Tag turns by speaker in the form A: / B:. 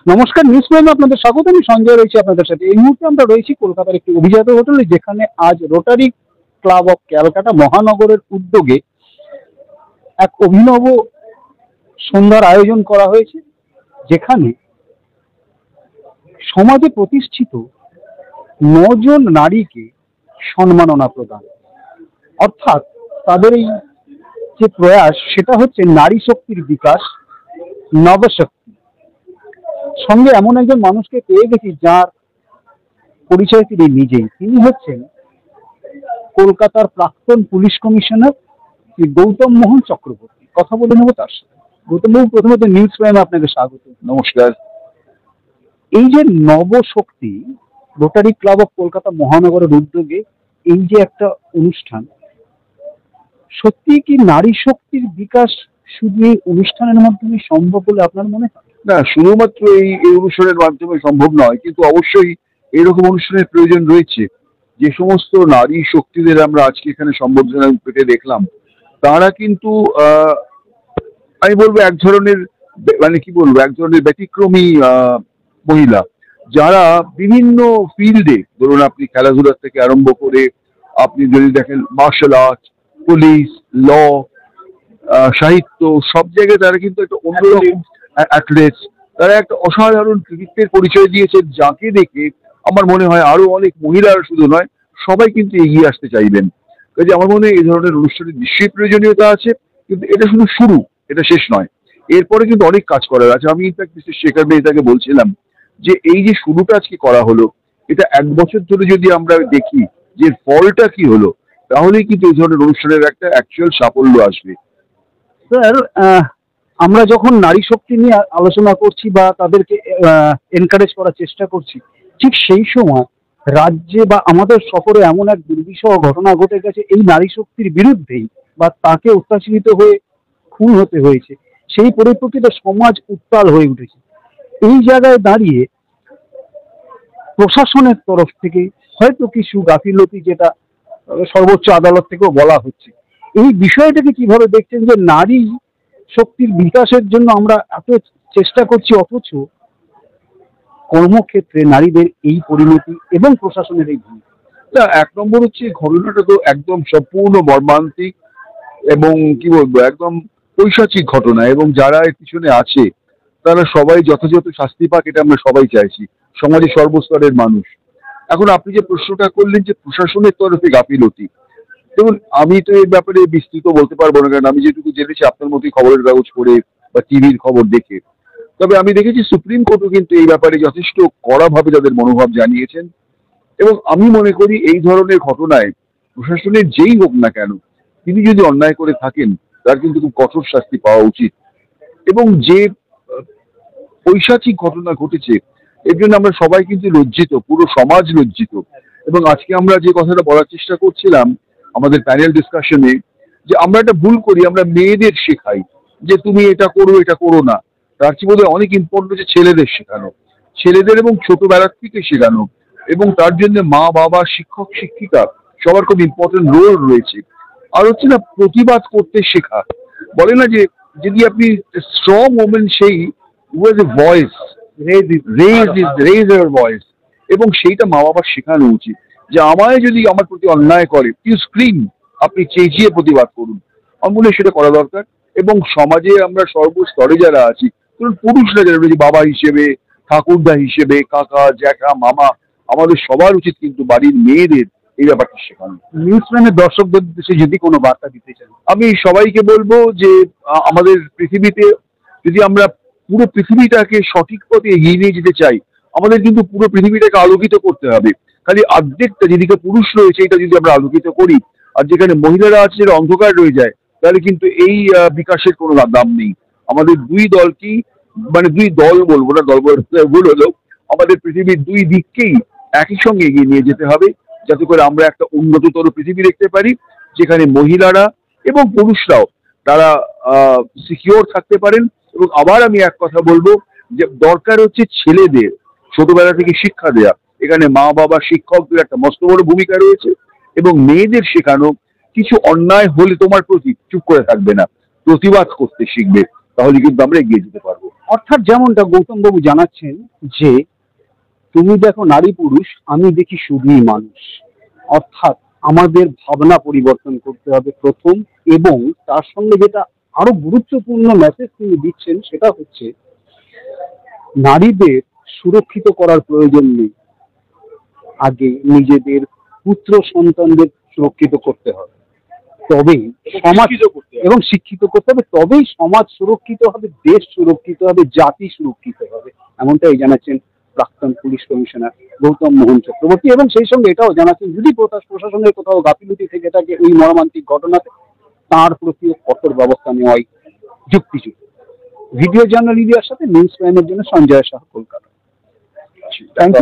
A: নমস্কার, নিউজ প্রাইমে আপনাদের স্বাগত। আমি সঞ্জয় রয়েছি আপনাদের সাথে। এই মুহূর্তে আমরা রয়েছি কলকাতার একটি অভিজাত হোটেলে, যেখানে আজ রোটারি ক্লাব অফ ক্যালকাটা মহানগরের উদ্যোগে এক অভিনব সন্ধ্যার আয়োজন করা হয়েছে, যেখানে সমাজে প্রতিষ্ঠিত 9 জন নারীকে সম্মাননা প্রদান। অর্থাৎ তাদের এই যে প্রয়াস, সেটা হচ্ছে নারী শক্তির বিকাশ, নবশক্তি। সঙ্গে এমন একজন মানুষকে পেয়ে গেছি যার পরিচয় তিনি নিজেই। তিনি হচ্ছেন কলকাতার প্রাক্তন পুলিশ কমিশনার শ্রী গৌতম মোহন চক্রবর্তী। কথা বলে নেব তার সাথে। গৌতম বাবু, প্রথমত নিউজ প্রাইমে আপনাকে স্বাগত।
B: নমস্কার।
A: এই যে Nabashakti, rotary club of Kolkata মহানগরের উদ্যোগে এই যে একটা অনুষ্ঠান, সত্যি কি নারী শক্তির বিকাশ শুধু এই অনুষ্ঠানের মাধ্যমে সম্ভব বলে আপনার মনে হয়?
B: না, শুধুমাত্র এই এই অনুষ্ঠানের মাধ্যমে সম্ভব নয়, কিন্তু অবশ্যই এরকম অনুষ্ঠানের প্রয়োজন রয়েছে। যে সমস্ত নারী শক্তিদের আমরা আজকে এখানে সম্বর্ধনা পেতে দেখলাম, তারা কিন্তু আমি বলবো এক ধরনের এক ধরনের ব্যতিক্রমী মহিলা, যারা বিভিন্ন ফিল্ডে, ধরুন আপনি খেলাধুলার থেকে আরম্ভ করে আপনি যদি দেখেন মার্শাল আর্ট, পুলিশ, ল, সাহিত্য, সব জায়গায় তারা কিন্তু একটা অন্যরকম অ্যাথলেট। তারা একটা অসাধারণ কৃতিত্বের পরিচয় দিয়েছেন, যাকে দেখে আমার মনে হয় আরো অনেক মহিলারা শুধু নয়, সবাই কিন্তু এগিয়ে আসতে চাইবেন। কাজে আমার মনে হয় এই ধরনের অনুষ্ঠানের নিশ্চয়ই প্রয়োজনীয়তা আছে, কিন্তু এটা শুধু শুরু, এটা শেষ নয়। এরপরে কিন্তু অনেক কাজ করার আছে। আমি ইনফ্যাক্ট মিস্টার শেখর মেহতাকে বলছিলাম যে এই যে শুরুটা আজকে করা হলো, এটা 1 বছর ধরে যদি আমরা দেখি যে ফলটা কি হলো, তাহলেই কিন্তু এই ধরনের অনুষ্ঠানের একটা অ্যাকচুয়াল সাফল্য আসবে।
A: স্যার, আমরা যখন নারী শক্তি নিয়ে আলোচনা করছি বা তাদেরকে এনকারেজ করার চেষ্টা করছি, ঠিক সেই সময় রাজ্যে বা আমাদের শহরে এমন এক দুর্বিষহ ঘটনা ঘটে গেছে এই নারী শক্তির বিরুদ্ধেই, বা তাকে অত্যাচারিত হয়ে খুন হতে হয়েছে। সেই পরিপ্রেক্ষিতে সমাজ উত্তাল হয়ে উঠেছে। এই জায়গায় দাঁড়িয়ে প্রশাসনের তরফ থেকে হয়তো কিছু গাফিলতি, যেটা সর্বোচ্চ আদালত থেকেও বলা হচ্ছে, এই বিষয়টাকে কিভাবে দেখছেন যে নারী শক্তির বিকাশের জন্য আমরা এত চেষ্টা করছি, অথচ কর্মক্ষেত্রে নারীদের এই পরিণতি এবং প্রশাসনের এই ভূমিকা?
B: না, 1 নম্বর হচ্ছে ঘটনাটা তো একদম সম্পূর্ণ মর্মান্তিক এবং কি বলবো, একদম পৈশাচিক ঘটনা, এবং যারা এর পিছনে আছে তারা সবাই যথাযথ শাস্তি পাক, এটা আমরা সবাই চাইছি, সমাজের সর্বস্তরের মানুষ। এখন আপনি যে প্রশ্নটা করলেন যে প্রশাসনের তরফে গাফিলতি, দেখুন আমি তো এই ব্যাপারে বিস্তৃত বলতে পারবো না, কারণ আমি যেটুকু জেনেছি আপনার মতোই খবরের কাগজ পড়ে বা টিভির খবর দেখে। তবে আমি দেখেছি সুপ্রিম কোর্টও কিন্তু এই ব্যাপারে যথেষ্ট কড়াভাবে তাদের মনোভাব জানিয়েছেন, এবং আমি মনে করি এই ধরনের ঘটনায় প্রশাসনের যেই হোক না কেন, তিনি যদি অন্যায় করে থাকেন, তার কিন্তু খুব কঠোর শাস্তি পাওয়া উচিত। এবং যে পৈশাচিক ঘটনা ঘটেছে, এর জন্য আমরা সবাই কিন্তু লজ্জিত, পুরো সমাজ লজ্জিত। এবং আজকে আমরা যে কথাটা বলার চেষ্টা করছিলাম আমাদের প্যানেল ডিসকাশনে, যে আমরা একটা ভুল করি, আমরা মেয়েদের শেখাই যে তুমি এটা করো, এটা করো না। তার চেয়ে বোধহয় অনেক ইম্পর্টেন্ট হচ্ছে ছেলেদের শেখানো, ছেলেদের এবং ছোটবেলার থেকে শেখানো। এবং তার জন্য মা বাবা, শিক্ষক শিক্ষিকা সবার খুব ইম্পর্টেন্ট রোল রয়েছে। আর হচ্ছে না, প্রতিবাদ করতে শেখা। বলে না যে যদি আপনি স্ট্রং ওমেন, সেই who has a voice, raise your voice, এবং সেইটা মা বাবার শেখানো উচিত যে আমায় যদি আমার প্রতি অন্যায় করে, ইউ স্ক্রিম, আপনি চেঁচিয়ে প্রতিবাদ করুন। আমার মনে হয় সেটা করা দরকার। এবং সমাজে আমরা সর্বস্তরে যারা আছি, ধরুন পুরুষরা যারা রয়েছে, বাবা হিসেবে, ঠাকুরদা হিসেবে, কাকা, জ্যাঠা, মামা, আমাদের সবার উচিত কিন্তু বাড়ির মেয়েদের এই ব্যাপারটা শেখানো।
A: নিউজ প্রাইমের দর্শকদের উদ্দেশ্যে যদি কোনো বার্তা দিতে চান?
B: আমি সবাইকে বলবো যে আমাদের পৃথিবীতে যদি আমরা পুরো পৃথিবীটাকে সঠিক পথে এগিয়ে নিয়ে যেতে চাই, আমাদের কিন্তু পুরো পৃথিবীটাকে আলোকিত করতে হবে। খালি অর্ধেকটা যেদিকে পুরুষ রয়েছে এটা যদি আমরা আলোকিত করি, আর যেখানে মহিলারা আছে যেটা অন্ধকার রয়ে যায়, তাহলে কিন্তু এই বিকাশের কোনো দাম নেই। আমাদের দুই দলকেই, মানে দুই দল বলবো না, দল ভুল হলো, আমাদের পৃথিবীর দুই দিককেই একই সঙ্গে এগিয়ে নিয়ে যেতে হবে, যাতে করে আমরা একটা উন্নততর পৃথিবী দেখতে পারি, যেখানে মহিলারা এবং পুরুষরাও তারা সিকিওর থাকতে পারেন। এবং আবার আমি এক কথা বলবো যে দরকার হচ্ছে ছেলেদের ছোটবেলা থেকে শিক্ষা দেয়া। এখানে মা বাবা, শিক্ষকদের একটা মস্ত বড় ভূমিকা রয়েছে। এবং মেয়েদের শেখানো, কিছু অন্যায় হলে তোমার প্রতি চুপ করে থাকবে না, প্রতিবাদ করতে শিখবে, তাহলে কিন্তু আমরা এগিয়ে যেতে পারবো।
A: অর্থাৎ যেমনটা গৌতম বাবু জানাচ্ছেন যে তুমি দেখো নারী পুরুষ, আমি দেখি শুধুই মানুষ। অর্থাৎ আমাদের ভাবনা পরিবর্তন করতে হবে প্রথম, এবং তার সঙ্গে যেটা আরো গুরুত্বপূর্ণ মেসেজ তিনি দিচ্ছেন সেটা হচ্ছে নারীদের সুরক্ষিত করার প্রয়োজন নেই, আগে নিজেদের পুত্র সন্তানদের সুরক্ষিত করতে হবে, তবেই সমাজ এবং শিক্ষিত করতে হবে, তবেই সমাজ সুরক্ষিত হবে, দেশ সুরক্ষিত হবে, জাতি সুরক্ষিত হবে। এমনটাই জানাচ্ছেন প্রাক্তন পুলিশ কমিশনার গৌতম মোহন চক্রবর্তী, এবং সেই সঙ্গে এটাও জানাচ্ছেন যদি প্রশাসনের কোথাও গাফিলতি থেকে থাকে এই মর্মান্তিক ঘটনাতে, তার প্রতিও কঠোর ব্যবস্থা নেওয়াই যুক্তিযুক্ত। ভিডিও জার্নাল ইন্ডিয়ার সাথে নিউজ প্রাইমের জন্য সঞ্জয় শাহ, কলকাতা। Thank you.